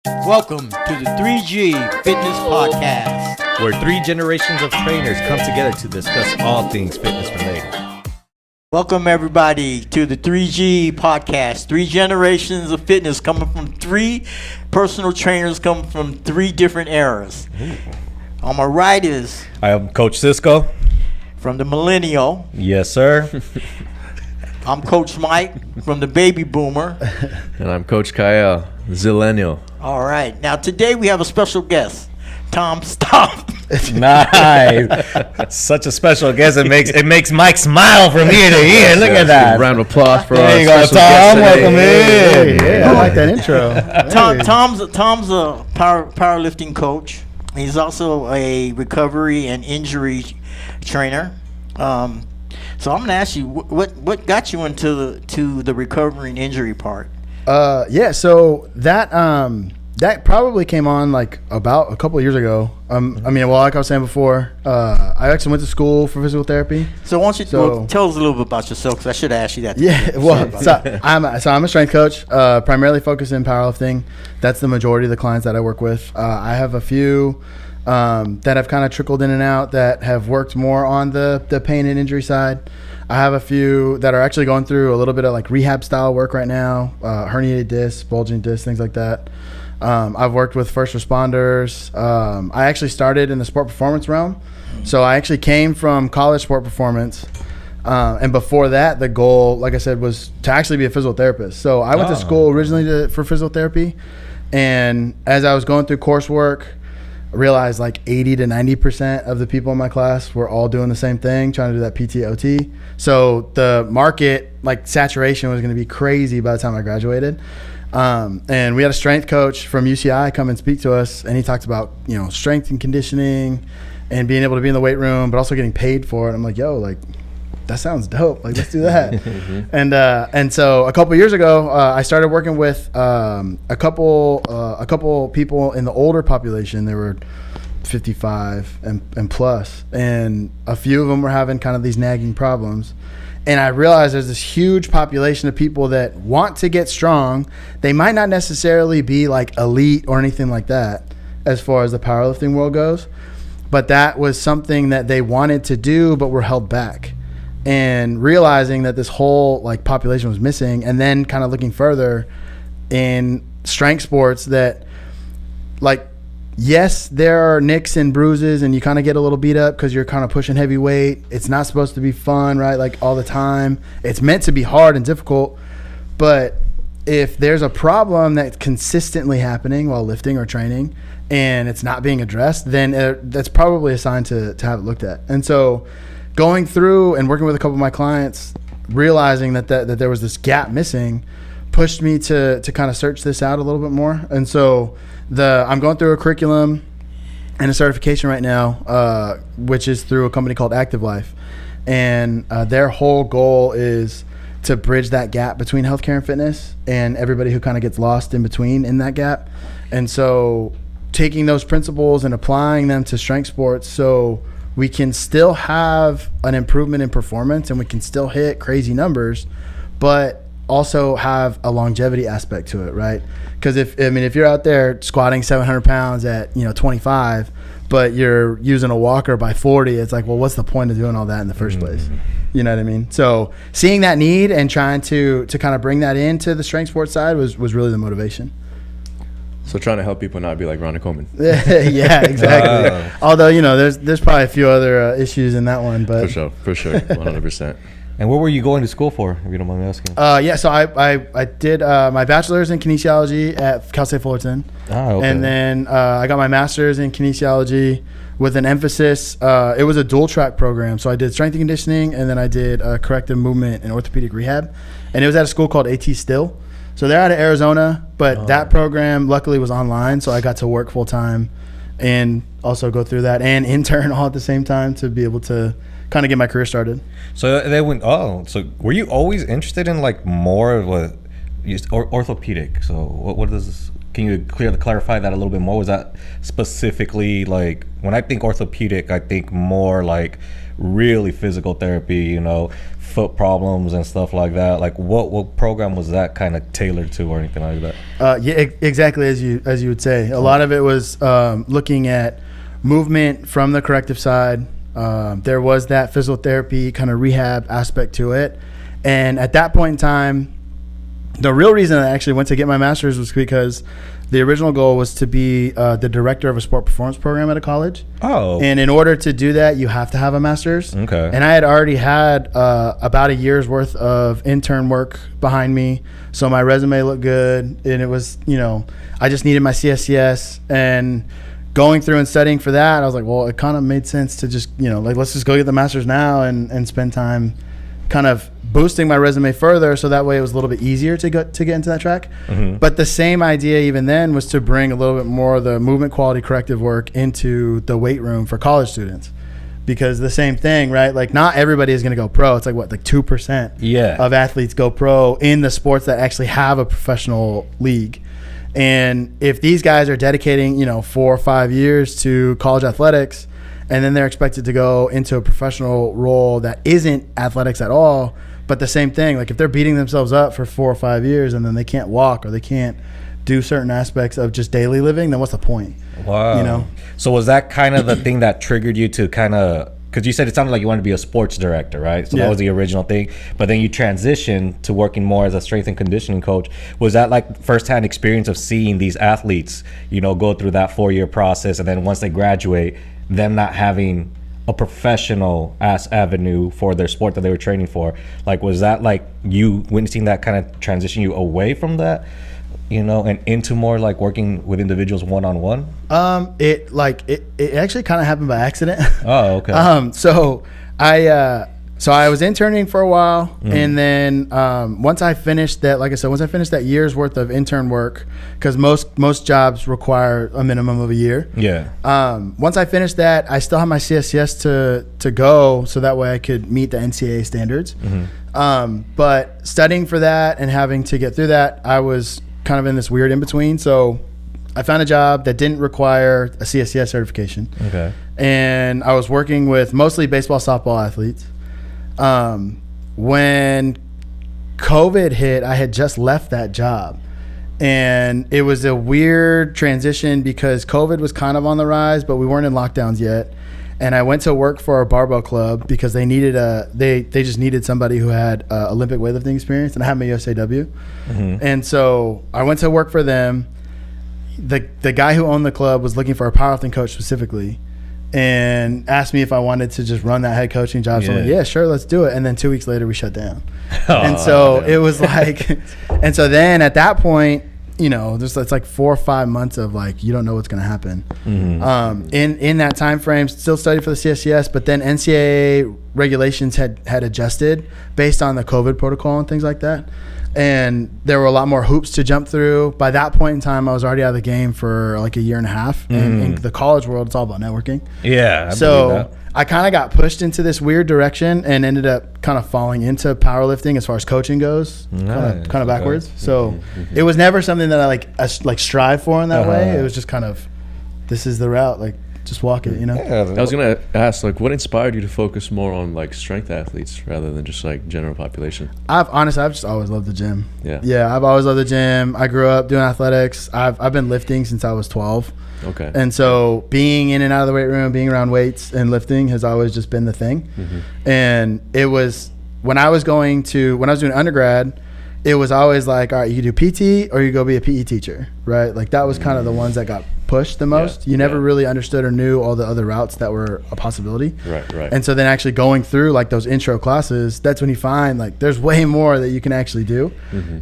Welcome to the 3G Fitness Podcast, where three generations of trainers come together to discuss all things fitness related. Welcome everybody to the 3G Podcast. Three generations of fitness coming from three personal trainers coming from three different eras. Ooh. On my right is... I am Coach Cisco. From the millennial. Yes, sir. I'm Coach Mike from the baby boomer. And I'm Coach Kyle, Zillennial. All right. Now today we have a special guest, Tom Staup. Nice. Such a special guest. It makes Mike smile from ear to ear. Look at that. Round of applause for there you our go, special guest Tom. Welcome in. Yeah, I like that intro. Tom's a powerlifting coach. He's also a recovery and injury trainer. So I'm gonna ask you, what got you into the recovery and injury part? So that probably came on like about a couple of years ago. Like I was saying before, I actually went to school for physical therapy. So why don't you tell us a little bit about yourself? Because I should have asked you that. Yeah, well, I'm a strength coach, primarily focused in powerlifting. That's the majority of the clients that I work with. I have a few that have kind of trickled in and out that have worked more on the pain and injury side. I have a few that are actually going through a little bit of like rehab style work right now, herniated discs, bulging discs, things like that. I've worked with first responders. I actually started in the sport performance realm. So I actually came from college sport performance. And before that, the goal, like I said, was to actually be a physical therapist. So I went to school originally for physical therapy. And as I was going through coursework, I realized like 80 to 90% of the people in my class were all doing the same thing, trying to do that PT/OT. So the market, like saturation, was going to be crazy by the time I graduated. And we had a strength coach from UCI come and speak to us, and he talked about, strength and conditioning and being able to be in the weight room, but also getting paid for it. I'm like, that sounds dope. Like, let's do that. And so a couple years ago, I started working with a couple people in the older population. They were 55 and plus, and a few of them were having kind of these nagging problems. And I realized there's this huge population of people that want to get strong. They might not necessarily be like elite or anything like that as far as the powerlifting world goes, but that was something that they wanted to do but were held back. And realizing that this whole like population was missing, and then kind of looking further in strength sports that, like, yes, there are nicks and bruises and you kind of get a little beat up because you're kind of pushing heavy weight. It's not supposed to be fun, right? Like all the time. It's meant to be hard and difficult. But if there's a problem that's consistently happening while lifting or training and it's not being addressed, then that's probably a sign to have it looked at. And so going through and working with a couple of my clients, realizing that there was this gap missing, pushed me to kind of search this out a little bit more. And so I'm going through a curriculum and a certification right now, which is through a company called Active Life. And their whole goal is to bridge that gap between healthcare and fitness and everybody who kind of gets lost in between in that gap. And so taking those principles and applying them to strength sports so we can still have an improvement in performance and we can still hit crazy numbers, but also have a longevity aspect to it, right? Because if you're out there squatting 700 pounds at 25, but you're using a walker by 40, it's like, well, what's the point of doing all that in the first place? You know what I mean? So seeing that need and trying to kind of bring that into the strength sports side was really the motivation. So trying to help people not be like Ronnie Coleman. Yeah, exactly. Although, there's probably a few other issues in that one, but for sure, 100%. And what were you going to school for, if you don't mind me asking? So I did my bachelor's in kinesiology at Cal State Fullerton. Okay. And then I got my master's in kinesiology with an emphasis. It was a dual track program. So I did strength and conditioning, and then I did corrective movement and orthopedic rehab. And it was at a school called AT Still. So they're out of Arizona, but that program luckily was online. So I got to work full time and also go through that and intern all at the same time to be able to kind of get my career started. So they went, so were you always interested in like more of orthopedic? So what does can you clarify that a little bit more? Was that specifically like, when I think orthopedic, I think more like really physical therapy, you know, foot problems and stuff like that. Like what program was that kind of tailored to or anything like that? Yeah, exactly as you would say. A lot of it was looking at movement from the corrective side. There was that physical therapy kind of rehab aspect to it. And at that point in time, the real reason I actually went to get my master's was because the original goal was to be the director of a sport performance program at a college. Oh. And in order to do that, you have to have a master's. Okay. And I had already had about a year's worth of intern work behind me. So my resume looked good. And it was, you know, I just needed my CSCS. And going through and studying for that, I was like, well, it kind of made sense to just, you know, like, let's just go get the master's now and spend time kind of boosting my resume further, so that way it was a little bit easier to get into that track. Mm-hmm. But the same idea even then was to bring a little bit more of the movement quality corrective work into the weight room for college students, because the same thing, right? Like, not everybody is going to go pro. It's like what, like 2% of athletes go pro in the sports that actually have a professional league. And if these guys are dedicating, you know, 4 or 5 years to college athletics, and then they're expected to go into a professional role that isn't athletics at all, but the same thing, like if they're beating themselves up for 4 or 5 years and then they can't walk or they can't do certain aspects of just daily living, then what's the point? Wow. You know? So was that kind of the thing that triggered you to kind of, because you said it sounded like you wanted to be a sports director, right? So that was the original thing. But then you transitioned to working more as a strength and conditioning coach. Was that like firsthand experience of seeing these athletes, you know, go through that 4-year process, and then once they graduate, them not having a professional ass avenue for their sport that they were training for? Like, was that like you witnessing that kind of transition you away from that, you know, and into more like working with individuals one-on-one? It actually kind of happened by accident. Oh, okay. So I was interning for a while, and then once I finished that, like I said, once I finished that year's worth of intern work, because most jobs require a minimum of a year. Yeah. Once I finished that, I still had my CSCS to go, so that way I could meet the NCAA standards. But studying for that and having to get through that, I was kind of in this weird in between. So I found a job that didn't require a CSCS certification. Okay. And I was working with mostly baseball, softball athletes. When COVID hit, I had just left that job, and it was a weird transition because COVID was kind of on the rise, but we weren't in lockdowns yet. And I went to work for a barbell club because they needed they just needed somebody who had Olympic weightlifting experience, and I had my USAW. And so I went to work for them. The guy who owned the club was looking for a powerlifting coach specifically, and asked me if I wanted to just run that head coaching job. So I'm like, yeah, sure, let's do it. And then 2 weeks later, we shut down. And so it was like, and so then at that point, you know, it's like 4 or 5 months of like, you don't know what's going to happen. In that time frame, still studied for the CSCS, but then NCAA regulations had adjusted based on the COVID protocol and things like that. And there were a lot more hoops to jump through. By that point in time, I was already out of the game for like a year and a half. And in the college world, it's all about networking. Yeah. So I kind of got pushed into this weird direction and ended up kind of falling into powerlifting as far as coaching goes, kind of backwards. So it was never something that I like strive for in that way. It was just kind of, this is the route. Like, just walk it, you know? I was gonna ask, like, what inspired you to focus more on like strength athletes rather than just like general population? I've just always loved the gym. Yeah. I've always loved the gym. I grew up doing athletics. I've been lifting since I was 12. Okay. And so being in and out of the weight room, being around weights and lifting has always just been the thing. And it was when I was doing undergrad, it was always like, all right, you do PT or you go be a PE teacher, right? Like that was kind of the ones that got pushed the most. You never really understood or knew all the other routes that were a possibility. Right. And so then actually going through like those intro classes, that's when you find like there's way more that you can actually do.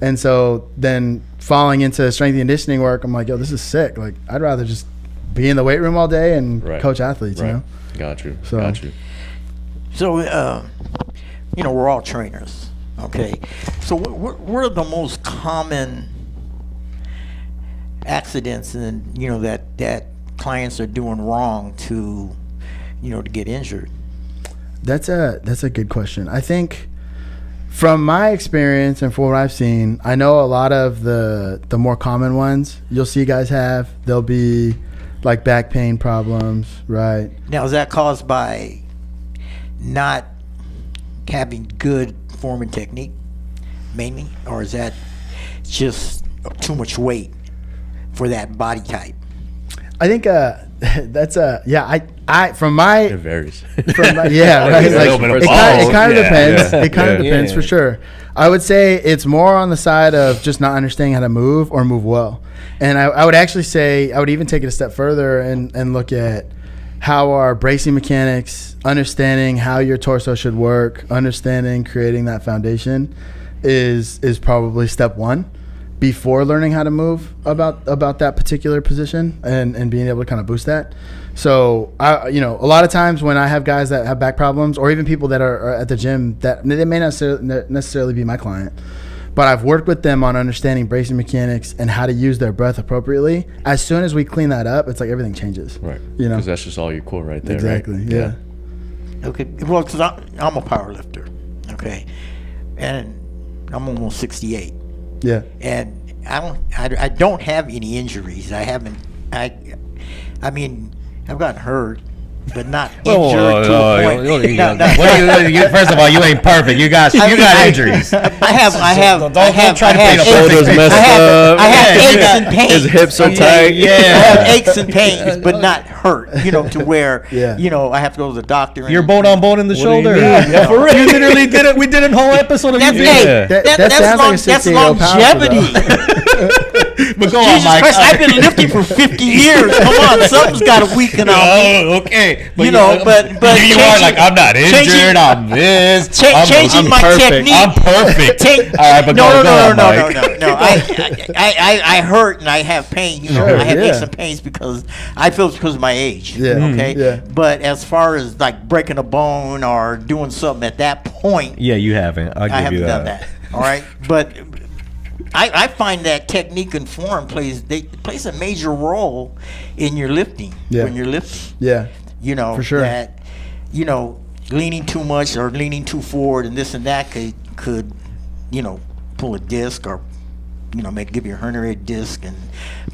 And so then falling into strength and conditioning work, I'm like, yo, this is sick. Like I'd rather just be in the weight room all day and coach athletes, you know? Got you. So, you know, we're all trainers. Okay, so what are the most common accidents and you know that clients are doing wrong to, you know, to get injured? That's a good question. I think From my experience and from what I've seen, I know a lot of the more common ones you'll see guys have. They'll be like back pain problems, right? Now, is that caused by not having good form and technique, mainly, or is that just too much weight for that body type? I think that's I from my It varies. From my, yeah, right. A little bit of It both. kind of Yeah, depends. yeah. It kind of Yeah. depends Yeah. for sure. I would say it's more on the side of just not understanding how to move or move well. And I would actually say I would even take it a step further and look at how our bracing mechanics, understanding how your torso should work, understanding creating that foundation is probably step one before learning how to move about that particular position and being able to kind of boost that. So a lot of times when I have guys that have back problems, or even people that are at the gym that they may not necessarily be my client, but I've worked with them on understanding bracing mechanics and how to use their breath appropriately. As soon as we clean that up, it's like everything changes. Right. You know? Because that's just all your core right there. Exactly. Right? Yeah. Okay, well, because I'm a power lifter, okay, and I'm almost 68, Yeah. and I don't have any injuries. I mean, I've gotten hurt, but not injured to the point. First of all, you ain't perfect. You got injuries. I have try to paint a Shoulders perfect messed I have up. aches and pains. His hips are Okay? tight. I have aches and pains, but not hurt. To where Yeah. I have to go to the doctor. You're bone on bone in the shoulder. Yeah, for real. You literally did it. We did a whole episode of That's, you. hey, That that's sounds like a 60-year-old longevity. But go on, Jesus Mike. Christ, I've been lifting for 50 years. Come on, something's got to weaken out. Oh, okay. But you you are like, I'm not injured. I'm this. Changing my perfect. technique. I'm perfect. All right, but no, go on, no. Mike. I hurt and I have pain. Sure, I have yeah. aches and pains because I feel it's because of my age. Yeah, Okay. yeah. But as far as like breaking a bone or doing something at that point, Yeah, you haven't. I'll give I you haven't that. done that. All right, but I find that technique and form plays a major role in your lifting Yeah. when you're lifting. Yeah. For sure. That leaning too much or leaning too forward and this and that could pull a disc or give you a herniated disc and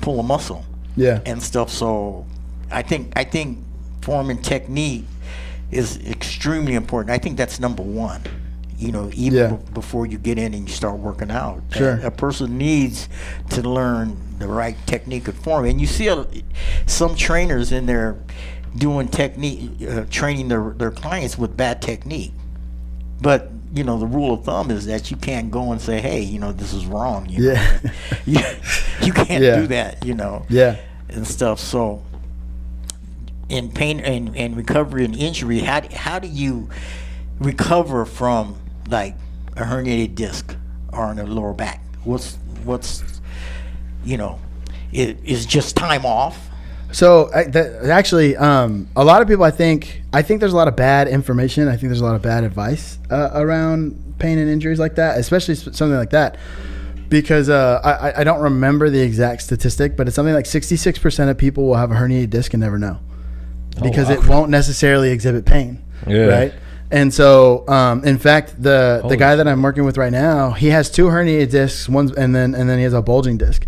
pull a muscle. Yeah. And stuff. So I think form and technique is extremely important. I think that's number one. Even Yeah. before you get in and you start working out. Sure. A person needs to learn the right technique and form. And you see some trainers in there doing technique, training their clients with bad technique. But the rule of thumb is that you can't go and say, hey, this is wrong. Yeah. You can't Yeah. do that. Yeah. And stuff. So in pain and recovery and injury, how do you recover from like a herniated disc or in the lower back? What's is just time off? So actually, a lot of people, I think there's a lot of bad information. I think there's a lot of bad advice around pain and injuries like that, especially something like that. Because I don't remember the exact statistic, but it's something like 66% of people will have a herniated disc and never know, because it won't necessarily exhibit pain, right? And so, in fact, the guy that I'm working with right now, he has 2 herniated discs, and then he has a bulging disc.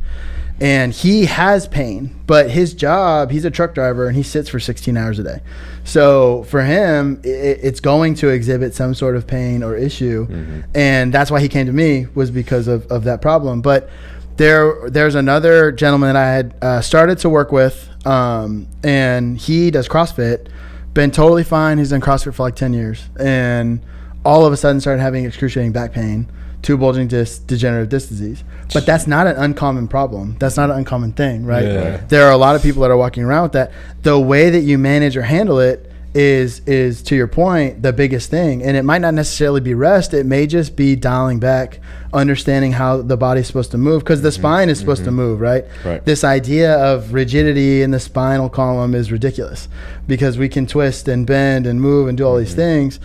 And he has pain, but his job, he's a truck driver and he sits for 16 hours a day. So for him, it's going to exhibit some sort of pain or issue. Mm-hmm. And that's why he came to me, was because of that problem. But there's another gentleman that I had started to work with, and he does CrossFit, been totally fine. He's done CrossFit for like 10 years. And all of a sudden started having excruciating back pain, 2 bulging discs, degenerative disc disease. But that's not an uncommon problem. That's not an uncommon thing, right? Yeah. There are a lot of people that are walking around with that. The way that you manage or handle it is to your point, the biggest thing. And it might not necessarily be rest. It may just be dialing back, understanding how the body's supposed to move, because the spine is supposed to move, right? This idea of rigidity in the spinal column is ridiculous, because we can twist and bend and move and do all these things.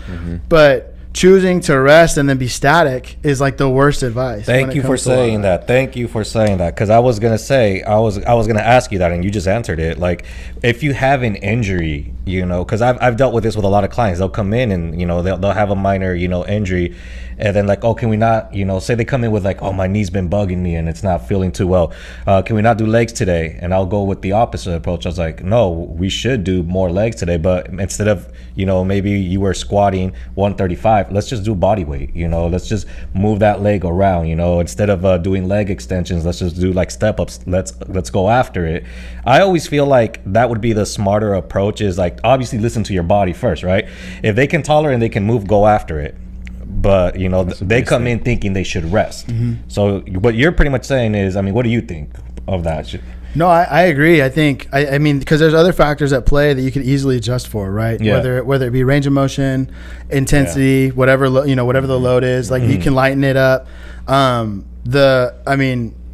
But choosing to rest and then be static is like the worst advice. Thank you for saying that. Thank you for saying that. Because I was gonna say, I was gonna ask you that, and you just answered it. Like, if you have an injury, you know, because I've dealt with this with a lot of clients. They'll come in and, you know, they'll have a minor, you know, injury, and then like, oh, can we not, you know, say they come in with like, oh, my knee's been bugging me and it's not feeling too well. Can we not do legs today? And I'll go with the opposite approach. I was like, no, we should do more legs today, but instead of, you know, maybe you were squatting 135, let's just do body weight, you know, let's just move that leg around, you know, instead of doing leg extensions, let's just do like step ups. Let's go after it. I always feel like that would be the smarter approach, is like, obviously listen to your body first, right? If they can tolerate and they can move, go after it. But, you know, they come in thinking they should rest. So what you're pretty much saying is, I mean, what do you think of that? No, I agree. I think, I mean, because there's other factors at play that you could easily adjust for, right? Yeah. Whether it be range of motion, intensity, whatever the load is, like you can lighten it up.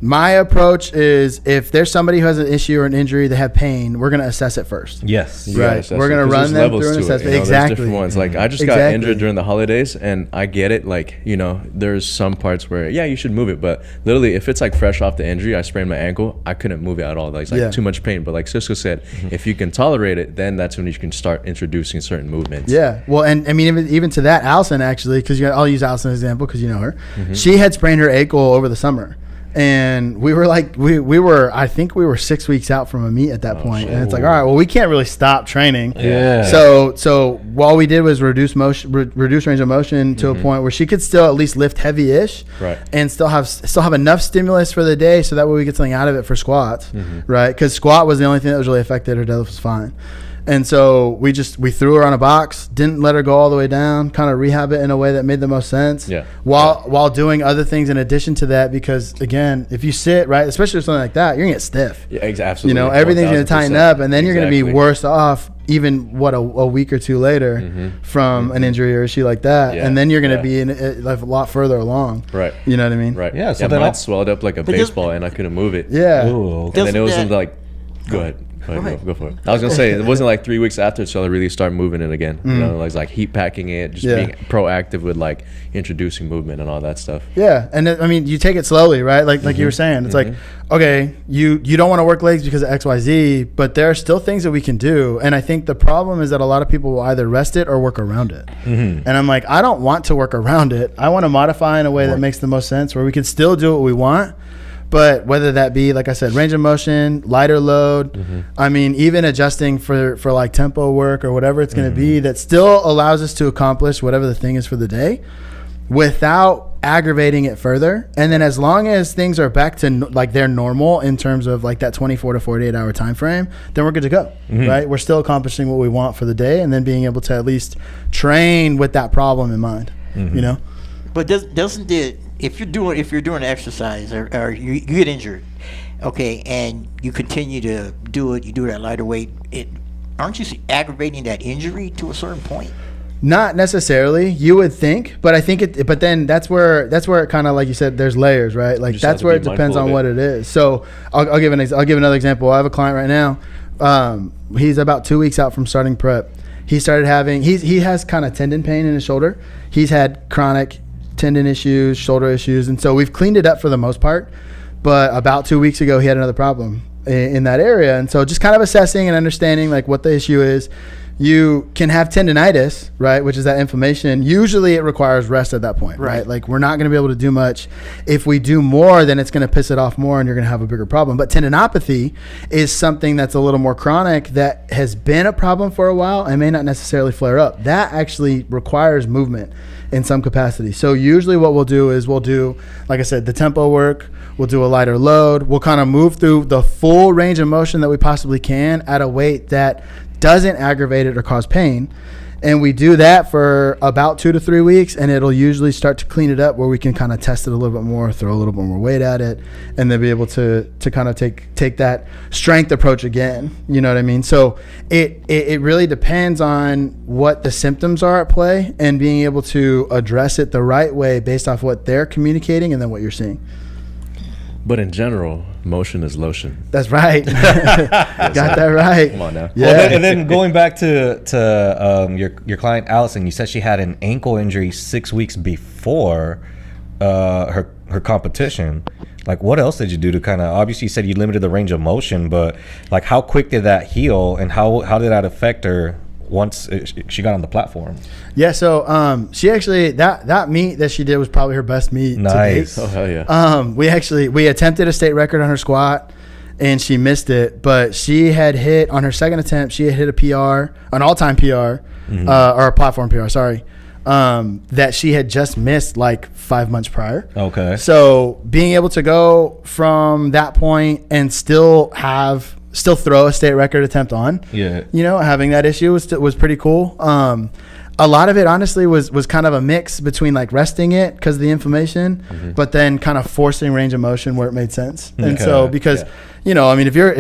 My approach is, if there's somebody who has an issue or an injury, they have pain, we're going to assess it first. Yes. Right. We're going to run them through an assessment. Exactly. Different ones. Like, I just got injured during the holidays, and I get it. Like, you know, there's some parts where, yeah, you should move it. But literally, if it's like fresh off the injury, I sprained my ankle, I couldn't move it at all. Like, it's like too much pain. But like Cisco said, if you can tolerate it, then that's when you can start introducing certain movements. Yeah. Well, and I mean, even to that, Allison, actually, because I'll use Allison as an example because you know her. She had sprained her ankle over the summer. And we were like, I think we were 6 weeks out from a meet at that point. And it's like, all right, well, we can't really stop training. Yeah. So what we did was reduce range of motion to a point where she could still at least lift heavy-ish, right, and still have enough stimulus for the day, so that way we get something out of it for squats, right? Because squat was the only thing that was really affected. Her deadlift was fine. And so we threw her on a box, didn't let her go all the way down, kind of rehab it in a way that made the most sense. Yeah. While doing other things in addition to that, because again, if you sit right, especially with something like that, you're gonna get stiff. Yeah, absolutely. You know, everything's gonna tighten up, and then you're gonna be worse off even a week or two later from an injury or issue like that, and then you're gonna be in like a lot further along. Right. You know what I mean? Right. Yeah. So mine swelled up like a baseball, and I couldn't move it. Yeah. Ooh. And then it was like, go ahead. Go for it. I was gonna say, it wasn't like 3 weeks after until I really started moving it again. You know, like heat packing it, just being proactive with like introducing movement and all that stuff. Yeah, and I mean, you take it slowly, right? Like you were saying, it's like, okay, you don't want to work legs because of XYZ, but there are still things that we can do. And I think the problem is that a lot of people will either rest it or work around it. And I'm like, I don't want to work around it. I want to modify in a way that makes the most sense, where we can still do what we want. But whether that be, like I said, range of motion, lighter load, I mean, even adjusting for like tempo work or whatever it's going to be, that still allows us to accomplish whatever the thing is for the day without aggravating it further. And then as long as things are back to like their normal in terms of like that 24 to 48 hour time frame, then we're good to go, right? We're still accomplishing what we want for the day, and then being able to at least train with that problem in mind, you know? But doesn't it, if you're doing exercise or you get injured, okay, and you continue to do it, you do that lighter weight, aren't you aggravating that injury to a certain point? Not necessarily, you would think, but I think but then that's where it kind of, like you said, there's layers, right? Like that's where it depends on what it is. So I'll give another example. I have a client right now. He's about 2 weeks out from starting prep. He started having, he has kind of tendon pain in his shoulder. He's had chronic tendon issues, shoulder issues, and so we've cleaned it up for the most part. But about 2 weeks ago, he had another problem in that area, and so just kind of assessing and understanding like what the issue is. You can have tendinitis, right, which is that inflammation. Usually it requires rest at that point, right? Like, we're not going to be able to do much. If we do more, then it's going to piss it off more and you're going to have a bigger problem. But tendinopathy is something that's a little more chronic, that has been a problem for a while and may not necessarily flare up. That actually requires movement in some capacity. So usually what we'll do is like I said, the tempo work. We'll do a lighter load. We'll kind of move through the full range of motion that we possibly can at a weight that doesn't aggravate it or cause pain. And we do that for about 2 to 3 weeks, and it'll usually start to clean it up, where we can kind of test it a little bit more, throw a little bit more weight at it, and then be able to kind of take that strength approach again. You know what I mean? So it really depends on what the symptoms are at play, and being able to address it the right way based off what they're communicating and then what you're seing. But in general, motion is lotion. That's right. Got that right. Come on now. Yeah. Well, and then going back to your client Allison, you said she had an ankle injury 6 weeks before her competition. Like, what else did you do to kind of, obviously you said you limited the range of motion, but like, how quick did that heal, and how did that affect her once she got on the platform? Yeah, so she actually that meet that she did was probably her best meet Nice. to date. Oh hell yeah. We attempted a state record on her squat and she missed it, but she had hit on her second attempt. She had hit a PR, an all-time PR, or a platform PR. Sorry, that she had just missed like 5 months prior. Okay. So being able to go from that point and still throw a state record attempt on, having that issue was pretty cool. A lot of it honestly was kind of a mix between like resting it because of the inflammation, but then kind of forcing range of motion where it made sense. And so because I mean, if you're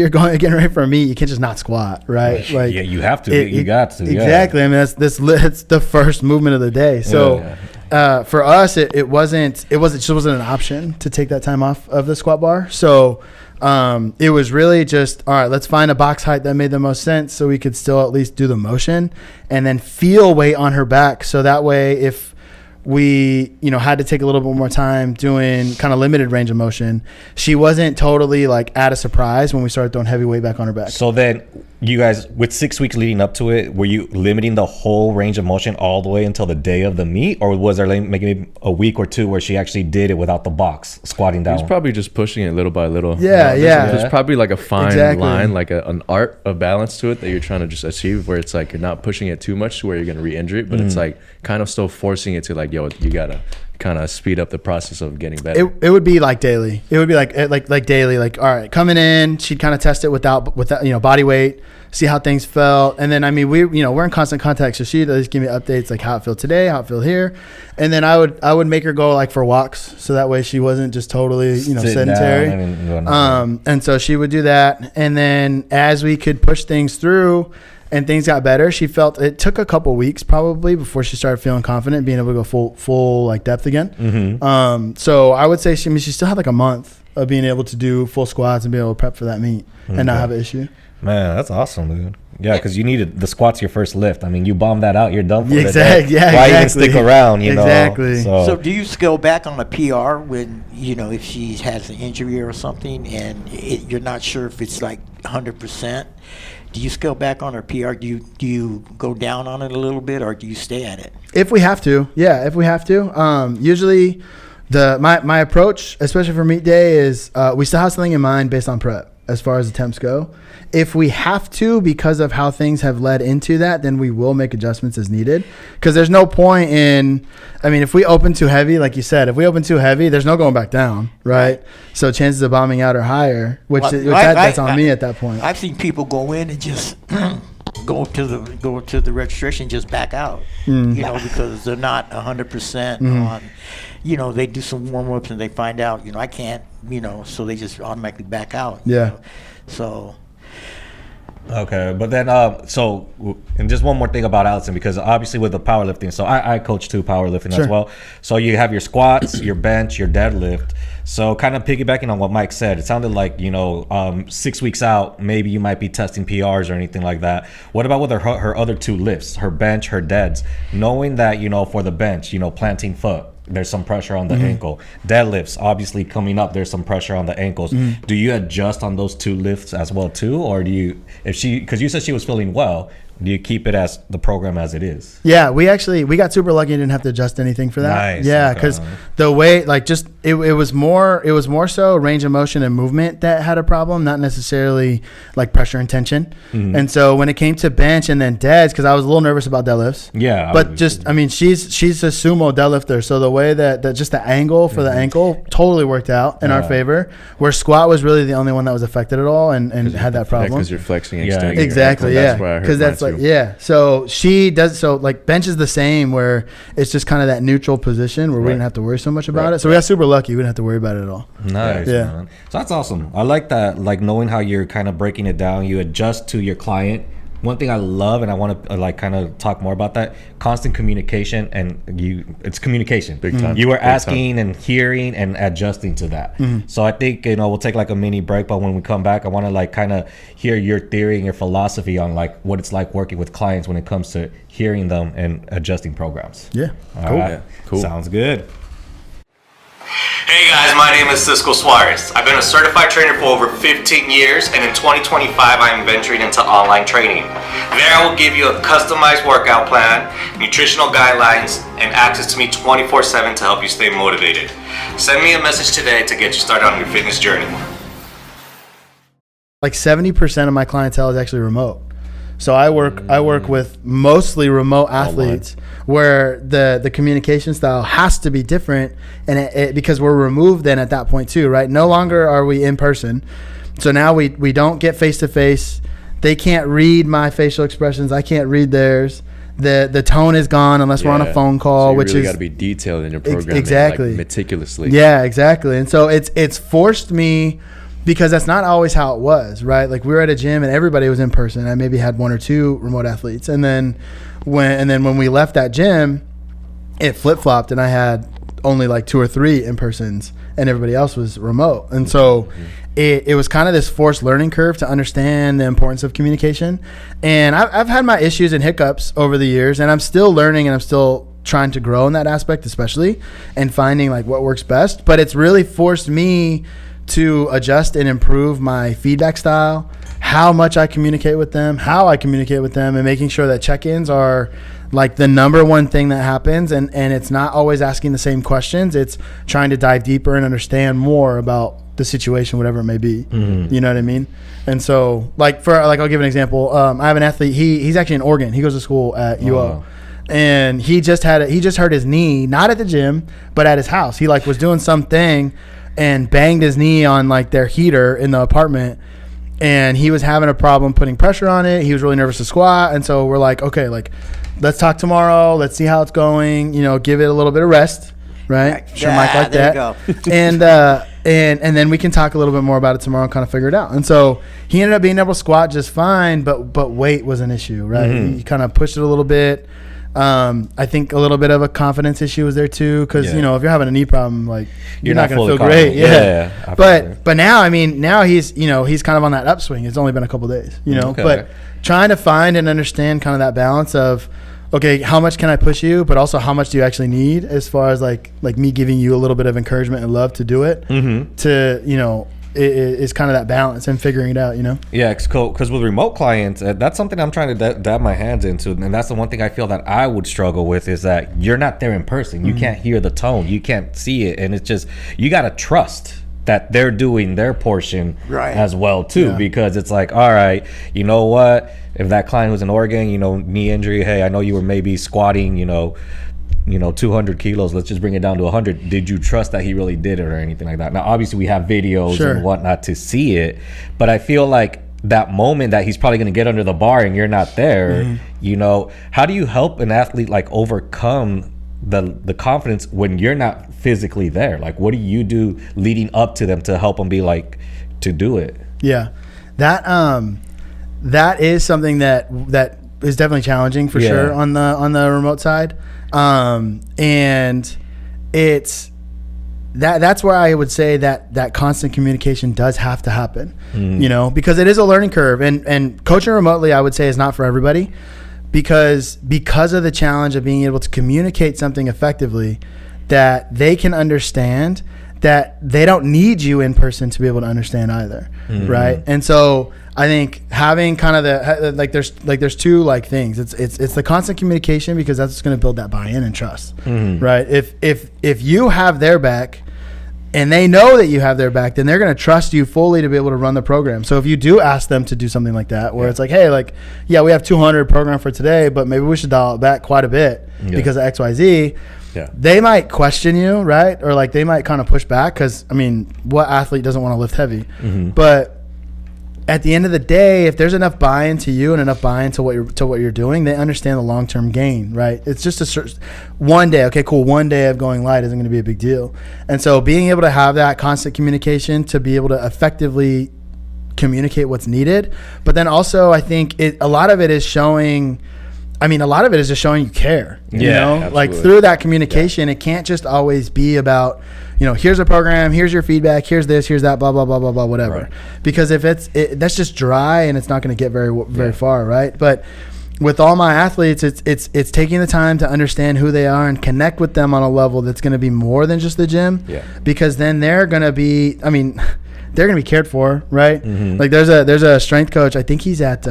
getting ready for a meet, you can't just not squat, right? Like you have to. You got to. Exactly. I mean, it's the first movement of the day. So for us, it just wasn't an option to take that time off of the squat bar. So it was really just, all right, let's find a box height that made the most sense so we could still at least do the motion and then feel weight on her back. So that way, if we, had to take a little bit more time doing kind of limited range of motion, she wasn't totally like at a surprise when we started throwing heavy weight back on her back. So then you guys, with 6 weeks leading up to it, were you limiting the whole range of motion all the way until the day of the meet? Or was there like maybe a week or two where she actually did it without the box, squatting down? He's probably just pushing it little by little. Yeah, There's probably like a fine line, like an art of balance to it that you're trying to just achieve, where it's like you're not pushing it too much to where you're going to re-injure it, but it's like kind of still forcing it to like, yo, you got to kind of speed up the process of getting better. It would be like daily. It would be like daily. Like, all right, coming in, she'd kind of test it without body weight, see how things felt, and then I mean we're in constant contact, so she'd always give me updates like how it felt today, how it felt here, and then I would make her go like for walks, so that way she wasn't just totally sedentary. And so she would do that, and then as we could push things through and things got better, she felt it took a couple weeks probably before she started feeling confident, being able to go full like depth again. So I would say she still had like a month of being able to do full squats and be able to prep for that meet and not have an issue. Man, that's awesome, dude. Yeah, because you needed the squats your first lift. I mean, you bomb that out, you're done for the day. Why even stick around, Exactly. So do you scale back on a PR when, if she has an injury or something and you're not sure if it's like 100%? Do you scale back on her PR? Do you go down on it a little bit, or do you stay at it? If we have to, usually my approach, especially for meet day, is we still have something in mind based on prep as far as attempts go. If we have to, because of how things have led into that, then we will make adjustments as needed. Because there's no point in, if we open too heavy, like you said, there's no going back down, right? So chances of bombing out are higher, that's on me at that point. I've seen people go in and just go to the registration and just back out, because they're not 100% on. They do some warm-ups and they find out, I can't, so they just automatically back out. Yeah. So. Okay, but then, and just one more thing about Allison, because obviously with the powerlifting, so I coach too powerlifting as well. So you have your squats, your bench, your deadlift. So kind of piggybacking on what Mike said, it sounded like, 6 weeks out, maybe you might be testing PRs or anything like that. What about with her other two lifts, her bench, her deads, knowing that, for the bench, planting foot, there's some pressure on the ankle. Deadlifts, obviously coming up, there's some pressure on the ankles. Do you adjust on those two lifts as well too? Or do you, because you said she was feeling well, do you keep it as the program as it is? Yeah, we got super lucky and didn't have to adjust anything for that. Nice. Yeah, because the way, it was more so range of motion and movement that had a problem, not necessarily like pressure and tension. And so when it came to bench and then deads, because I was a little nervous about deadlifts. Yeah. But she's a sumo deadlifter, so the way that just the angle for the ankle totally worked out in our favor, where squat was really the only one that was affected at all and had that problem. Because you're flexing and extending. Exactly, your ankle. That's where I heard that's mine like, too. yeah. So she does, so like bench is the same, where it's just kind of that neutral position where we didn't have to worry so much about it. So we got super lucky. We didn't have to worry about it at all. Nice. Yeah. Man. So that's awesome. I like that, like knowing how you're kind of breaking it down. You adjust to your client. One thing I love, and I want to kind of talk more about that, constant communication, and it's communication. Big time. You are asking and hearing and adjusting to that. So I think, we'll take like a mini break, but when we come back, I want to like kind of hear your theory and your philosophy on like what it's like working with clients when it comes to hearing them and adjusting programs. Yeah. All right. Yeah. Cool. Sounds good. Hey guys, my name is Cisco Suarez. I've been a certified trainer for over 15 years, and in 2025 I am venturing into online training. There I will give you a customized workout plan, nutritional guidelines, and access to me 24/7 to help you stay motivated. Send me a message today to get you started on your fitness journey. Like 70% of my clientele is actually remote. So I work with mostly remote athletes where the communication style has to be different, and it because we're removed then at that point too, right? No longer are we in person. So now we don't get face to face. They can't read my facial expressions. I can't read theirs. The tone is gone unless we're on a phone call, so you which really is got to be detailed in your programming, exactly, like meticulously. Yeah, exactly. And so it's forced me, because that's not always how it was, right? Like we were at a gym and everybody was in person. I maybe had one or two remote athletes, and then when we left that gym, it flip flopped, and I had only like 2 or 3 in persons, and everybody else was remote. And so it was kind of this forced learning curve to understand the importance of communication. And I've had my issues and hiccups over the years, and I'm still learning, and I'm still trying to grow in that aspect, especially, and finding like what works best. But it's really forced me to adjust and improve my feedback style, how much I communicate with them, how I communicate with them, and making sure that check-ins are like the number one thing that happens. And it's not always asking the same questions. It's trying to dive deeper and understand more about the situation, whatever it may be. You know what I mean? And so I'll give an example. I have an athlete. He's actually in Oregon. He goes to school at UO. And he just hurt his knee, not at the gym, but at his house. He was doing something and banged his knee on like their heater in the apartment, and he was having a problem putting pressure on it. He was really nervous to squat, and so we're like, okay, like let's talk tomorrow. Let's see how it's going. Give it a little bit of rest, right? Sure, Mike, like there that. you go. and then we can talk a little bit more about it tomorrow and kind of figure it out. And so he ended up being able to squat just fine, but weight was an issue, right? He kind of pushed it a little bit. I think a little bit of a confidence issue was there too, because if you're having a knee problem, like you're not going to feel great. But now, now he's he's kind of on that upswing. It's only been a couple days, but trying to find and understand kind of that balance of, okay, how much can I push you, but also how much do you actually need, as far as like me giving you a little bit of encouragement and love to do it, to is kind of that balance and figuring it out, Yeah, because with remote clients, that's something I'm trying to dab my hands into, and that's the one thing I feel that I would struggle with, is that you're not there in person. You can't hear the tone, you can't see it, and it's just, you got to trust that they're doing their portion as well too, because it's like, all right, you know what, if that client was in Oregon, knee injury, hey, I know you were maybe squatting 200 kilos, let's just bring it down to 100. Did you trust that he really did it or anything like that? Now, obviously, we have videos and whatnot to see it, but I feel like that moment that he's probably going to get under the bar and you're not there, how do you help an athlete overcome the confidence when you're not physically there? Like, what do you do leading up to them to help them be to do it? Yeah, that is something that is definitely challenging for sure on the remote side. And it's that's where I would say that constant communication does have to happen, because it is a learning curve, and coaching remotely, I would say, is not for everybody, because of the challenge of being able to communicate something effectively that they can understand, that they don't need you in person to be able to understand either. Right. And so I think having kind of there's two things. It's the constant communication, because that's what's going to build that buy-in and trust, right? If you have their back and they know that you have their back, then they're going to trust you fully to be able to run the program. So if you do ask them to do something like that, where it's like, hey, we have 200 programmed for today, but maybe we should dial it back quite a bit because of XYZ. They might question you, right? Or they might kind of push back, because what athlete doesn't want to lift heavy? But at the end of the day, if there's enough buy-in to you and enough buy-in to what you're doing, they understand the long-term gain, right? It's just one day. Okay, cool. One day of going light isn't going to be a big deal. And so being able to have that constant communication to be able to effectively communicate what's needed, but then also I think a lot of it is showing. A lot of it is just showing you care, absolutely. Through that communication, it can't just always be about, here's a program, here's your feedback, here's this, here's that, blah, blah, blah, blah, blah, whatever. Right. Because if that's just dry, and it's not going to get very far, right? But with all my athletes, it's taking the time to understand who they are and connect with them on a level that's going to be more than just the gym. Yeah. Because then they're going to be, they're going to be cared for, right? Mm-hmm. Like there's a strength coach. I think he's at,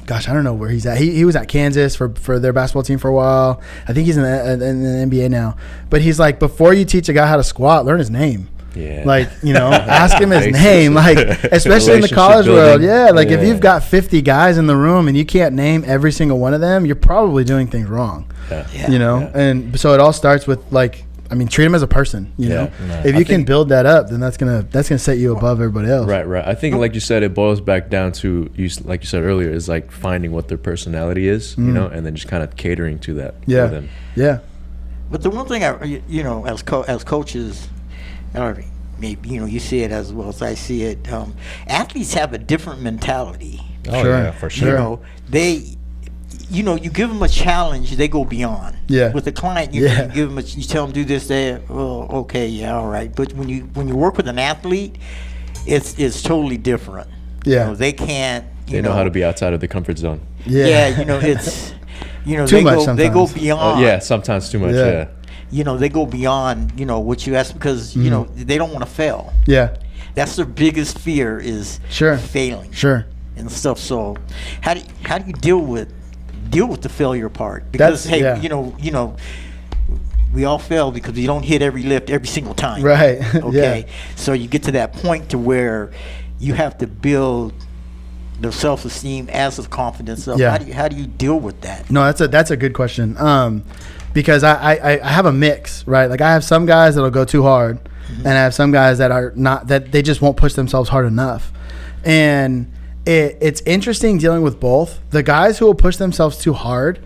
gosh, I don't know where he's at. He was at Kansas for their basketball team for a while. I think he's in the NBA now. But he's like, before you teach a guy how to squat, learn his name. Yeah. Like, ask him his name. Like, especially in the college world. Yeah. Like, if you've got 50 guys in the room and you can't name every single one of them, you're probably doing things wrong. Yeah. And so it all starts with, like, treat him as a person, you know? If you can build that up, then that's gonna set you above everybody else. Right. I think, like you said, it boils back down to, like you said earlier, is like finding what their personality is, you know, and then just kind of catering to that for them. Yeah. But the one thing as coaches, maybe you see it as well as I see it. Athletes have a different mentality. Oh, sure. Yeah, for sure. You give them a challenge, they go beyond. Yeah. With the client, you give them you tell them do this, okay, yeah, all right. But when you work with an athlete, it's totally different. Yeah. They can't. They know how to be outside of the comfort zone. Yeah. It's they go beyond. Sometimes too much. Yeah. They go beyond, what you ask because, they don't want to fail. Yeah. That's their biggest fear is failing. Sure. And stuff. So how do you deal with the failure part? Because we all fail because we don't hit every lift every single time. Right. Okay. So you get to that point to where you have to build the self-esteem as the confidence up. Yeah. How do you deal with that? No, that's a good question. Because I have a mix, right? Like I have some guys that'll go too hard, and I have some guys that are not, that they just won't push themselves hard enough. And it's interesting dealing with both. The guys who will push themselves too hard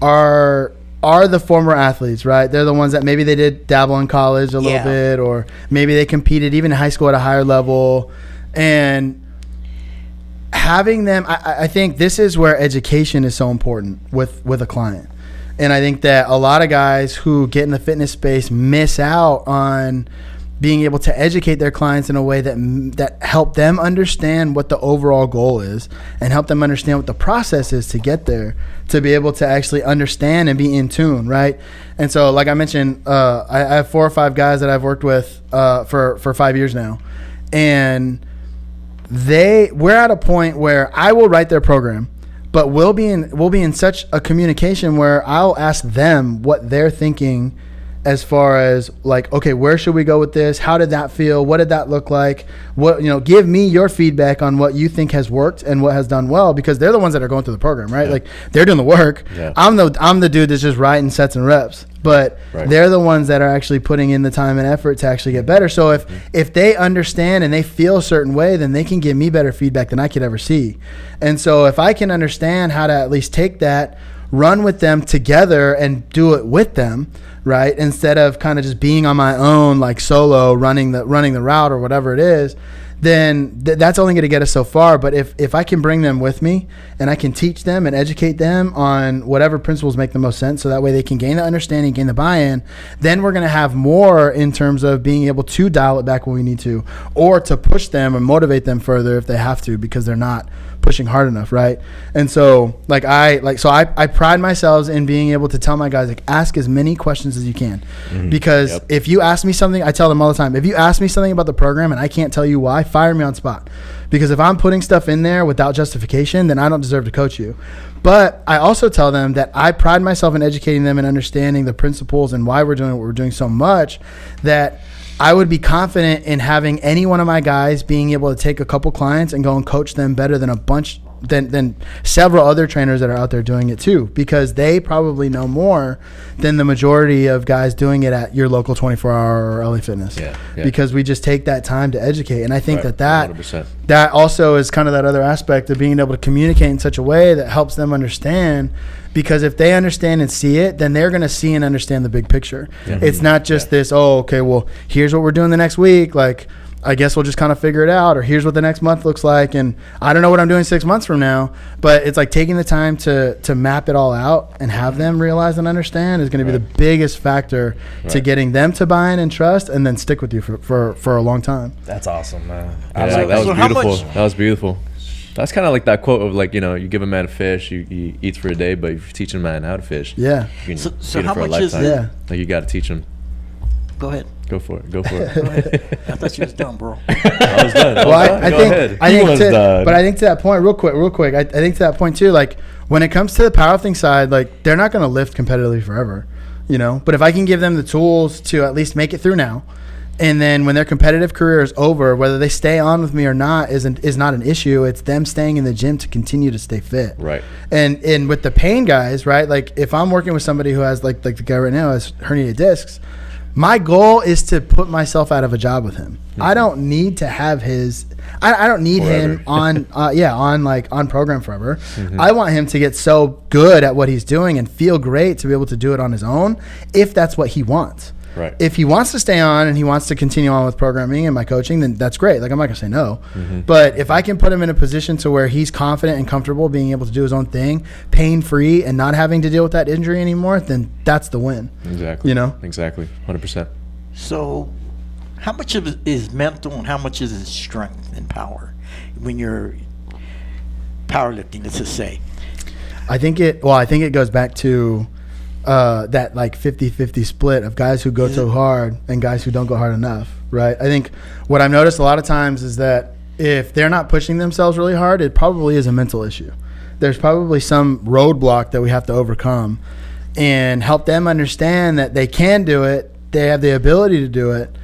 are the former athletes, right? They're the ones that maybe they did dabble in college a little bit, or maybe they competed even in high school at a higher level. And having them, I think this is where education is so important with a client. And I think that a lot of guys who get in the fitness space miss out on being able to educate their clients in a way that help them understand what the overall goal is and help them understand what the process is to get there, to be able to actually understand and be in tune, right? And so, like I mentioned, I have 4 or 5 guys that I've worked with for 5 years now. And we're at a point where I will write their program, but we'll be in such a communication where I'll ask them what they're thinking as far as like, okay, where should we go with this? How did that feel? What did that look like? What, give me your feedback on what you think has worked and what has done well, because they're the ones that are going through the program, right? Yeah. Like they're doing the work. Yeah. I'm the dude that's just writing sets and reps, but they're the ones that are actually putting in the time and effort to actually get better. So if they understand and they feel a certain way, then they can give me better feedback than I could ever see. And so if I can understand how to at least take that, run with them together and do it with them, right? Instead of kind of just being on my own, like solo, running the route or whatever it is, then that's only going to get us so far. But if I can bring them with me and I can teach them and educate them on whatever principles make the most sense, so that way they can gain the understanding, gain the buy-in, then we're going to have more in terms of being able to dial it back when we need to, or to push them and motivate them further if they have to, because they're not pushing hard enough, right? And so I pride myself in being able to tell my guys, like, ask as many questions as you can. Because if you ask me something, I tell them all the time, if you ask me something about the program and I can't tell you why, fire me on spot. Because if I'm putting stuff in there without justification, then I don't deserve to coach you. But I also tell them that I pride myself in educating them and understanding the principles and why we're doing what we're doing so much, that I would be confident in having any one of my guys being able to take a couple clients and go and coach them better than than several other trainers that are out there doing it too, because they probably know more than the majority of guys doing it at your local 24-hour or LA Fitness. Because we just take that time to educate. And I think that also is kind of that other aspect of being able to communicate in such a way that helps them understand. Because if they understand and see it, then they're going to see and understand the big picture. It's not just this, okay, well, here's what we're doing the next week. Like, I guess we'll just kind of figure it out, or here's what the next month looks like. And I don't know what I'm doing 6 months from now, but it's like taking the time to map it all out and have them realize and understand is going to be the biggest factor to getting them to buy in and trust, and then stick with you for a long time. That's awesome, man. That was beautiful. That was beautiful. That's kind of like that quote of like, you know, you give a man a fish, he eats for a day, but if you teach a man how to fish, Yeah. you can So feed him how for a much is lifetime. Yeah. Like you got to teach him. Go ahead. Go for it. Go for it. Go ahead. I thought you was done, bro. I was done. Well, I Go think, ahead. I He think, was to, done. but I think to that point, real quick, I think to that point too, like when it comes to the powerlifting side, like they're not going to lift competitively forever, you know. But if I can give them the tools to at least make it through now, and then when their competitive career is over, whether they stay on with me or not is not an issue. It's them staying in the gym to continue to stay fit. Right. And with the pain guys, right? Like if I'm working with somebody who has like the guy right now has herniated discs, my goal is to put myself out of a job with him. I don't need to have his. I don't need Forever. him on on program forever. I want him to get so good at what he's doing and feel great to be able to do it on his own if that's what he wants. Right. If he wants to stay on and he wants to continue on with programming and my coaching, then that's great. Like I'm not gonna say no. But if I can put him in a position to where he's confident and comfortable being able to do his own thing, pain free, and not having to deal with that injury anymore, then that's the win. Exactly. You know? Exactly. 100%. So, how much of it is mental and how much is it strength and power when you're powerlifting, let's just say? I think it goes back to that like 50-50 split of guys who go so hard and guys who don't go hard enough, right? I think what I've noticed a lot of times is that if they're not pushing themselves really hard, it probably is a mental issue. There's probably some roadblock that we have to overcome and help them understand that they can do it, they have the ability to do it,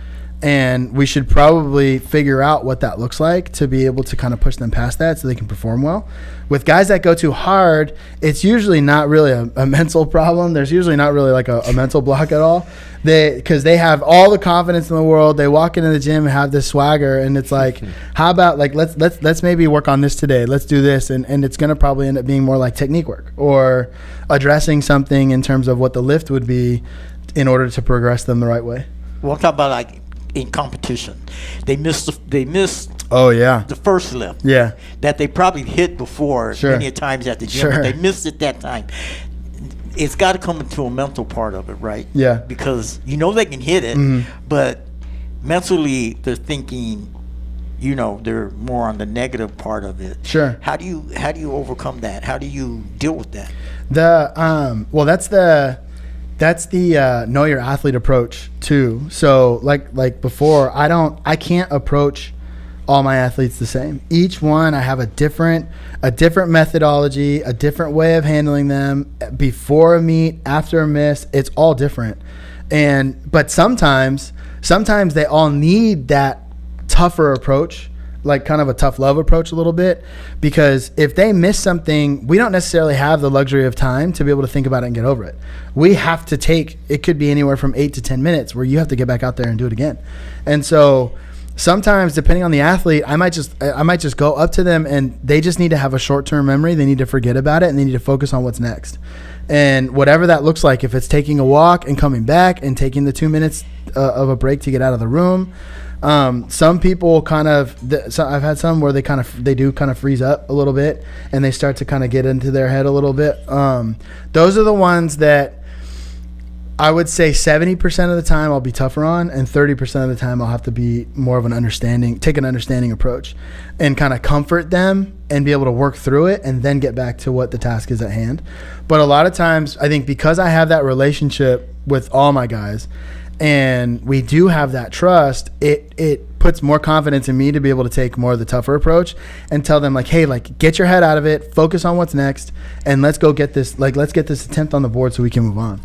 and we should probably figure out what that looks like to be able to kind of push them past that so they can perform well. With guys that go too hard, it's usually not really a mental problem. There's usually not really like a mental block at all. Because they have all the confidence in the world. They walk into the gym and have this swagger, and it's like, how about like let's maybe work on this today. Let's do this, and it's gonna probably end up being more like technique work or addressing something in terms of what the lift would be in order to progress them the right way. Well, I'm talking about like in competition. They missed Oh yeah. the first lift. Yeah. That they probably hit before Sure. many times at the gym, Sure. but they missed it that time. It's got to come into a mental part of it, right? Yeah. Because you know they can hit it, but mentally they're thinking, you know, they're more on the negative part of it. Sure. How do you overcome that? How do you deal with that? Well, that's the know your athlete approach too. So like before, I can't approach all my athletes the same. Each one I have a different methodology, a different way of handling them before a meet, after a miss. It's all different. But sometimes they all need that tougher approach, like kind of a tough love approach a little bit, because if they miss something, we don't necessarily have the luxury of time to be able to think about it and get over it. We have to take, it could be anywhere from 8 to 10 minutes where you have to get back out there and do it again. And so sometimes, depending on the athlete, I might just go up to them and they just need to have a short-term memory. They need to forget about it and they need to focus on what's next. And whatever that looks like, if it's taking a walk and coming back and taking the 2 minutes of a break to get out of the room. Some people I've had some where they do kind of freeze up a little bit and they start to kind of get into their head a little bit. Those are the ones that I would say 70% of the time I'll be tougher on, and 30% of the time I'll have to be more of take an understanding approach and kind of comfort them and be able to work through it and then get back to what the task is at hand. But a lot of times I think because I have that relationship with all my guys and we do have that trust, it puts more confidence in me to be able to take more of the tougher approach and tell them like, hey, like get your head out of it, focus on what's next, and let's get this attempt on the board so we can move on.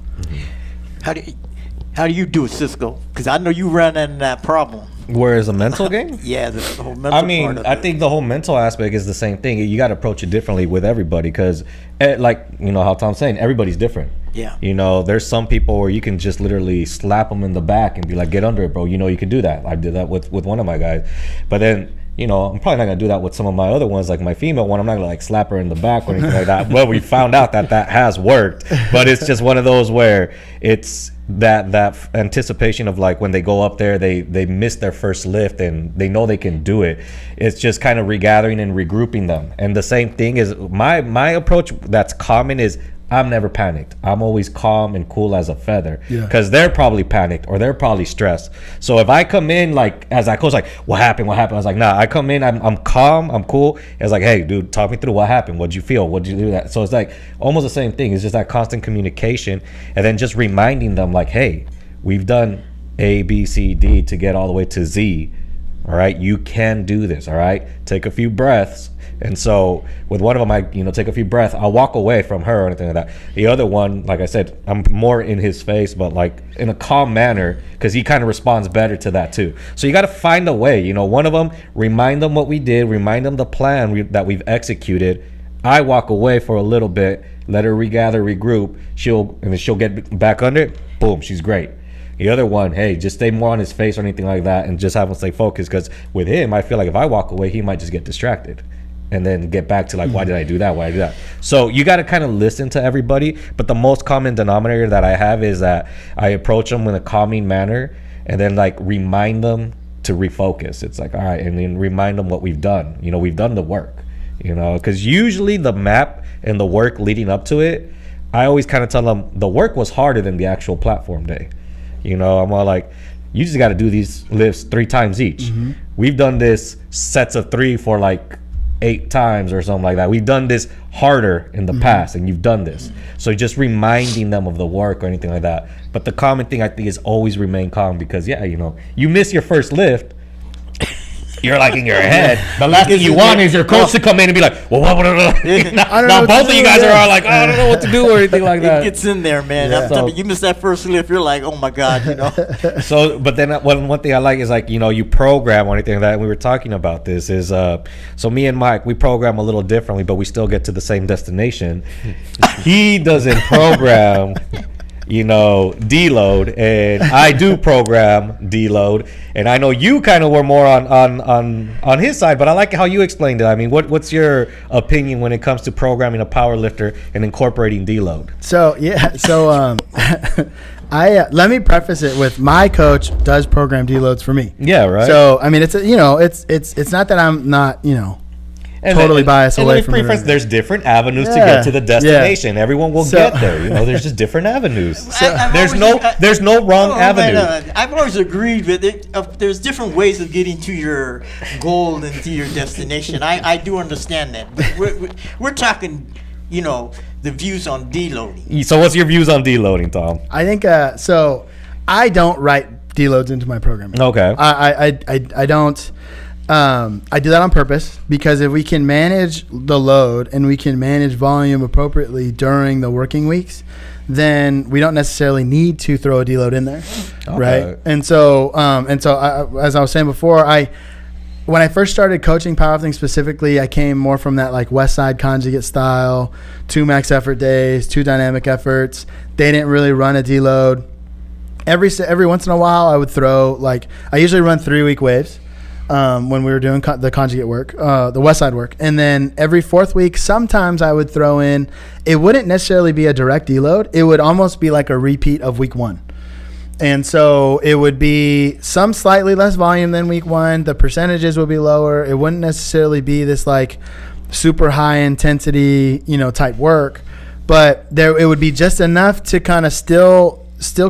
How do you do it, Cisco? Because I know you run into that problem. Whereas a mental game? Yeah, the whole mental I part mean, of I it. think the whole mental aspect is the same thing. You got to approach it differently with everybody because, like, you know how Tom's saying, everybody's different. Yeah. You know, there's some people where you can just literally slap them in the back and be like, get under it, bro. You know you can do that. I did that with one of my guys. But then, you know, I'm probably not going to do that with some of my other ones, like my female one. I'm not going to like slap her in the back or anything like that. Well, we found out that has worked. But it's just one of those where it's that anticipation of like when they go up there, they miss their first lift and they know they can do it. It's just kind of regathering and regrouping them. And the same thing is my approach that's common is I'm never panicked. I'm always calm and cool as a feather, Yeah. because they're probably panicked or they're probably stressed. So if I come in like as I coach, like, what happened? I was like, nah. I come in, I'm calm, I'm cool. It's like, hey, dude, talk me through what happened. What'd you feel? What'd you do that? So it's like almost the same thing. It's just that constant communication, and then just reminding them like, hey, we've done A, B, C, D to get all the way to Z. All right, you can do this. All right, take a few breaths. And so with one of them, I take a few breaths. I'll walk away from her or anything like that. The other one, like I said, I'm more in his face, but like in a calm manner, because he kind of responds better to that too. So you got to find a way. One of them, remind them what we did, remind them the plan that we've executed. I walk away for a little bit, let her regather, regroup. She'll get back under it. Boom, she's great. The other one, hey, just stay more on his face or anything like that, and just have him stay focused. Because with him, I feel like if I walk away, he might just get distracted. And then get back to like, why did I do that? Why did I do that? So you got to kind of listen to everybody. But the most common denominator that I have is that I approach them in a calming manner, and then like remind them to refocus. It's like, all right, and then remind them what we've done. We've done the work. Because usually the map and the work leading up to it, I always kind of tell them the work was harder than the actual platform day. I'm all like, you just got to do these lifts 3 times each. Mm-hmm. We've done this sets of 3 for like 8 times or something like that. We've done this harder in the past, and you've done this. So just reminding them of the work or anything like that. But the common thing I think is always remain calm, because you miss your first lift, you're like in your head. The last thing you want is your coach to come in and be like, well, what? Now both of you guys are all like, I don't know what to do or anything like that. It gets in there, man. I'm telling you, you miss that first lift, you're like, oh my God, So, but then one thing I like is like, you program or anything like that. And we were talking about this is, so me and Mike, we program a little differently, but we still get to the same destination. He doesn't program deload, and I do program deload, and I know you kind of were more on his side, but I like how you explained it. I mean, what's your opinion when it comes to programming a power lifter and incorporating deload? So I let me preface it with, my coach does program deloads for me. Yeah, right. So I mean, it's not that I'm not totally biased away from it. There's different avenues to get to the destination. Yeah. Everyone will get there. There's just different avenues. There's no wrong avenue. Man, I've always agreed with it. There's different ways of getting to your goal and to your destination. I do understand that. But we're talking, the views on deloading. So what's your views on deloading, Tom? I think so. I don't write deloads into my programming. Okay. I don't. I do that on purpose, because if we can manage the load and we can manage volume appropriately during the working weeks, then we don't necessarily need to throw a deload in there, right? And so as I was saying before, when I first started coaching powerlifting specifically, I came more from that like West Side conjugate style, 2 max effort days, 2 dynamic efforts. They didn't really run a deload. Every once in a while, I would throw I usually run 3-week waves. When we were doing the conjugate work, the West Side work. And then every 4th week, sometimes I would throw in, it wouldn't necessarily be a direct deload. It would almost be like a repeat of week 1. And so it would be some slightly less volume than week 1. The percentages would be lower. It wouldn't necessarily be this like super high intensity, type work, but it would be just enough to kind of still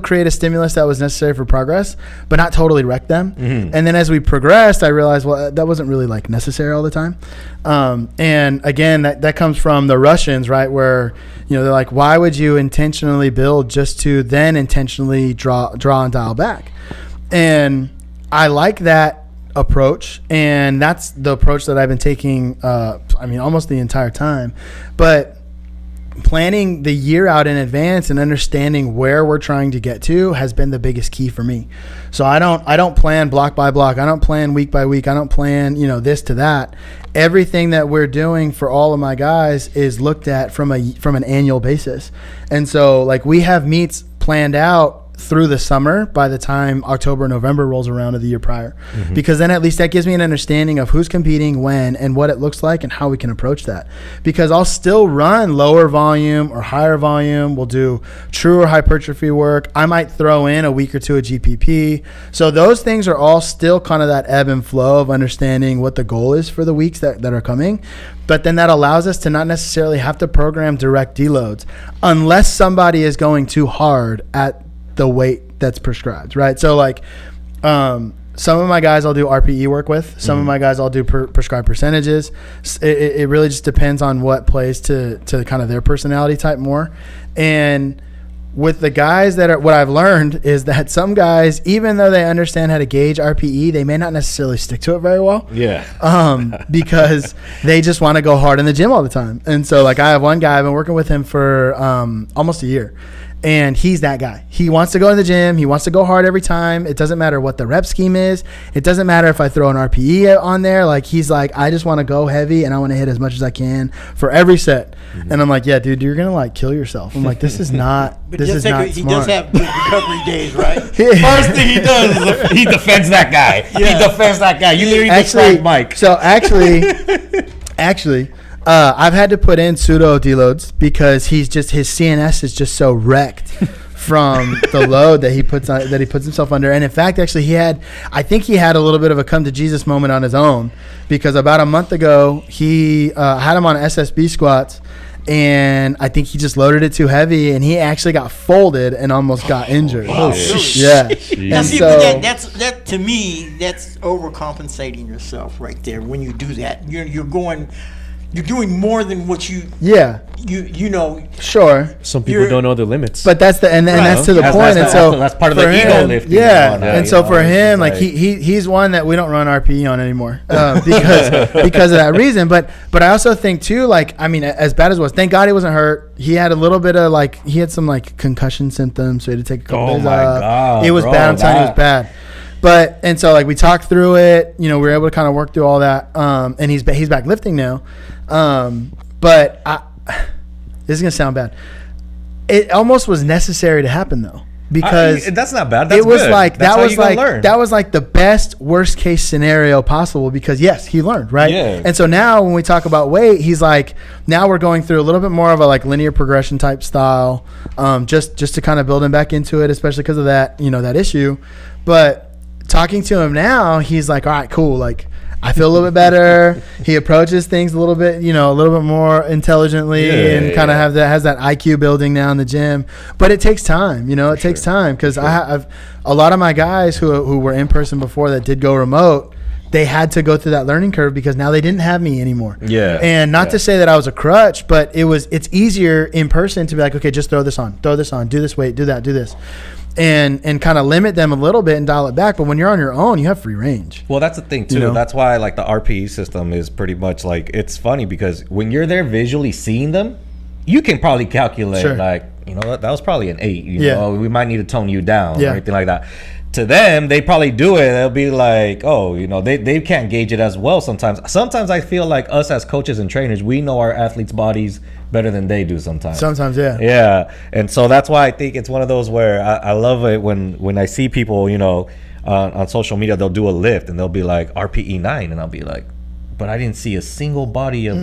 create a stimulus that was necessary for progress, but not totally wreck them. Mm-hmm. And then as we progressed, I realized, well, that wasn't really necessary all the time. And again, that comes from the Russians, right? Where, they're like, why would you intentionally build just to then intentionally draw and dial back? And I like that approach. And that's the approach that I've been taking, almost the entire time. But planning the year out in advance and understanding where we're trying to get to has been the biggest key for me. So I don't plan block by block. I don't plan week by week. I don't plan, this to that. Everything that we're doing for all of my guys is looked at from an annual basis. And so we have meets planned out through the summer by the time October, November rolls around of the year prior. Because then at least that gives me an understanding of who's competing when and what it looks like and how we can approach that. Because I'll still run lower volume or higher volume. We'll do truer hypertrophy work. I might throw in a week or two of GPP. So those things are all still kind of that ebb and flow of understanding what the goal is for the weeks that are coming. But then that allows us to not necessarily have to program direct deloads unless somebody is going too hard at the weight that's prescribed, right? So like some of my guys I'll do RPE work with. Some of my guys I'll do prescribed percentages. It really just depends on what plays to kind of their personality type more. And with the guys that are, what I've learned is that some guys, even though they understand how to gauge RPE, they may not necessarily stick to it very well. Yeah. Because they just want to go hard in the gym all the time. And so like I have one guy, I've been working with him for almost a year. And he's that guy. He wants to go in the gym. He wants to go hard every time. It doesn't matter what the rep scheme is. It doesn't matter if I throw an RPE on there. Like he's like, I just want to go heavy and I want to hit as much as I can for every set. And I'm like, yeah, dude, you're gonna like kill yourself. I'm like, this is not. But this is not he smart. does have good recovery days, right? First thing he does is he defends that guy. Yeah. He defends that guy. You literally Actually, described Mike. So actually, I've had to put in pseudo deloads because his CNS is just so wrecked from the load that he puts himself under. And in fact, actually, I think he had a little bit of a come to Jesus moment on his own, because about a month ago he had him on SSB squats. And I think he just loaded it too heavy, and he actually got folded and almost got injured. Wow. Yeah. Now, And see, so, but that to me, that's overcompensating yourself right there. When you do that, you're doing more than what you know. Sure. Some people don't know the limits. But that's and that's to the point. And so that's part of the for ego him, lifting. Yeah. And all that, And you so know, for it's him, just like he's one that we don't run RPE on anymore because of that reason. But I also think too, like, I mean, as bad as it was, thank God he wasn't hurt. He had a little bit of he had some like concussion symptoms, so he had to take a couple days off. God, it was bro, bad. I'm telling you, it was bad. But and so like we talked through it, we were able to kind of work through all that. And he's back lifting now. But this is gonna sound bad. It almost was necessary to happen though, because that's not bad. That's it was good. like That's how you gonna that learn. was like the best worst case scenario possible, because yes, he learned, right? Yeah. And so now when we talk about weight, he's like, now we're going through a little bit more of a like linear progression type style, just to kind of build him back into it, especially because of that that issue. But talking to him now, he's like, all right, cool, like, I feel a little bit better. He approaches things a little bit, a little bit more intelligently, and kind of has that IQ building now in the gym. But it takes time, it takes time, because I have a lot of my guys who were in person before that did go remote. They had to go through that learning curve because now they didn't have me anymore. Yeah. And not to say that I was a crutch, but it's easier in person to be like, okay, just throw this on, do this weight, do that, do this. And kind of limit them a little bit and dial it back. But when you're on your own, you have free range. Well, that's the thing too. That's why like the RPE system is pretty much like, it's funny because when you're there visually seeing them, you can probably calculate like, that was probably an 8. You know, we might need to tone you down or anything like that. To them, they probably do it. They'll be like, oh, they can't gauge it as well sometimes. Sometimes I feel like us as coaches and trainers, we know our athletes' bodies better than they do sometimes. Sometimes, yeah. Yeah. And so that's why I think it's one of those where I love it when I see people, on social media, they'll do a lift and they'll be like RPE 9. And I'll be like, but I didn't see a single body of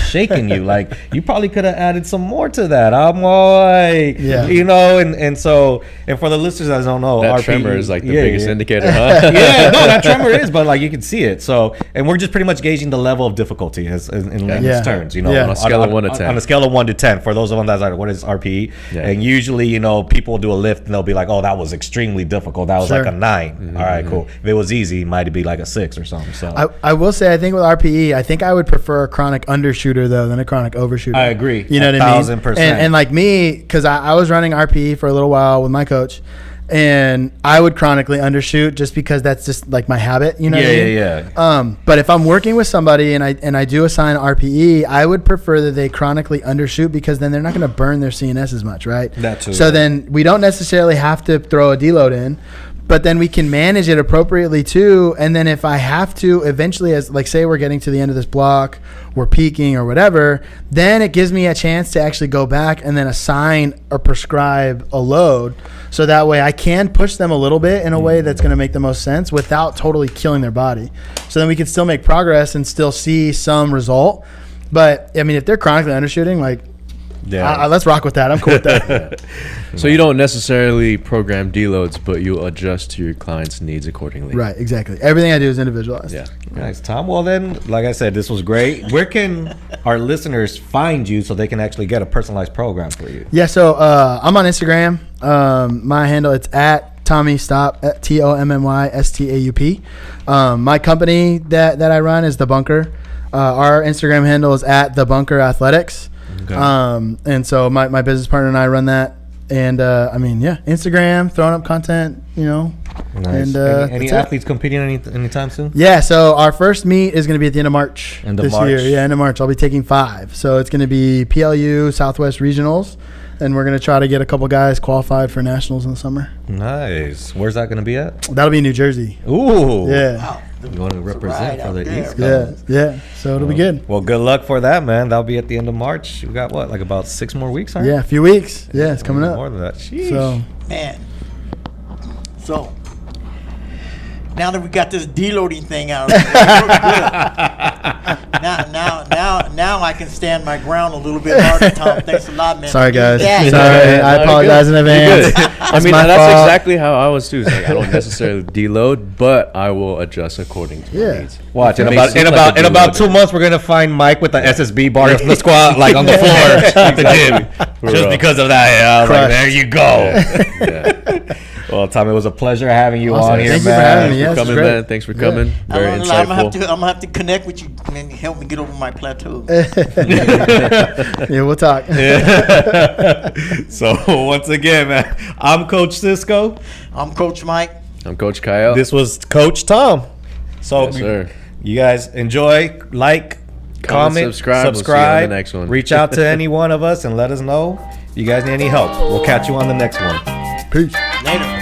shaking you. Like, you probably could have added some more to that. I'm like, and so, and for the listeners that don't know, that RPE, tremor is like the biggest indicator, huh? Yeah, no, that tremor is, but like you can see it. So, and we're just pretty much gauging the level of difficulty in layman's terms, on a scale of 1 to 10. On a scale of 1 to 10, for those of them that's like, what is RPE? Yeah. And usually, people will do a lift and they'll be like, oh, that was extremely difficult. That was like a 9. All right, cool. If it was easy, it might be like a 6 or something. So I will say, I think with RPE, I think I would prefer a chronic undershooter though than a chronic overshooter. I agree. You know what I mean? 1,000%. And like me, because I was running RPE for a little while with my coach, and I would chronically undershoot just because that's just like my habit. You know what I mean? Yeah. But if I'm working with somebody and I do assign RPE, I would prefer that they chronically undershoot, because then they're not going to burn their CNS as much, right? That too. So then we don't necessarily have to throw a deload in. but then we can manage it appropriately too. And then if I have to eventually, as like say we're getting to the end of this block, we're peaking or whatever, then it gives me a chance to actually go back and then assign or prescribe a load. So that way I can push them a little bit in a way that's going to make the most sense without totally killing their body. So then we can still make progress and still see some result. But I mean, if they're chronically undershooting, like, let's rock with that. I'm cool with that. So you don't necessarily program deloads, but you adjust to your client's needs accordingly. Right, exactly. Everything I do is individualized. Yeah. Nice, Tom. Well, then, like I said, this was great. Where can our listeners find you so they can actually get a personalized program for you? Yeah, so I'm on Instagram. My handle, it's at Tommy Staup, TOMMYSTAUP. My company that I run is The Bunker. Our Instagram handle is at The Bunker Athletics. Okay. And so my business partner and I run that. And I mean, yeah, Instagram, throwing up content, you know. Nice. And any athletes competing anytime soon? Yeah, so our first meet is going to be at the end of March year. Yeah, end of March. I'll be taking 5. So it's going to be PLU Southwest Regionals, and we're going to try to get a couple guys qualified for nationals in the summer. Nice. Where's that going to be at? That'll be in New Jersey. Ooh. Yeah. Wow. You want to represent for the East Coast. Yeah. So it'll be good. Well, good luck for that, man. That'll be at the end of March. We got what, like about 6 more weeks, huh? Yeah, a few weeks. Yeah, it's coming up. More than that. Sheesh. So, Man. So now that we got this deloading thing out, now I can stand my ground a little bit harder. Tom, thanks a lot, man. sorry, guys. Yeah. Sorry, I apologize in advance. I mean, that's exactly how I was too. It's like I don't necessarily deload, but I will adjust according to my needs. Watch in It may seem like a about deload. 2 months, we're gonna find Mike with the SSB bar from the squat, like on the floor, at the gym, just because of that. Yeah, I was like, there you go. Yeah. Well, Tom, it was a pleasure having you Awesome. on here, Thank you man. for having me. Thanks Yeah, for this is coming, great. man. Thanks for coming. Very I'm insightful. gonna have to connect with you and help me get over my plateau. Yeah, we'll talk. So once again, man, I'm Coach Cisco. I'm Coach Mike. I'm Coach Kyle. This was Coach Tom. So Yes, sir. you guys enjoy, like, comment, subscribe. We'll see you on the next one. Reach out to any one of us and let us know if you guys need any help. We'll catch you on the next one. Peace. Later.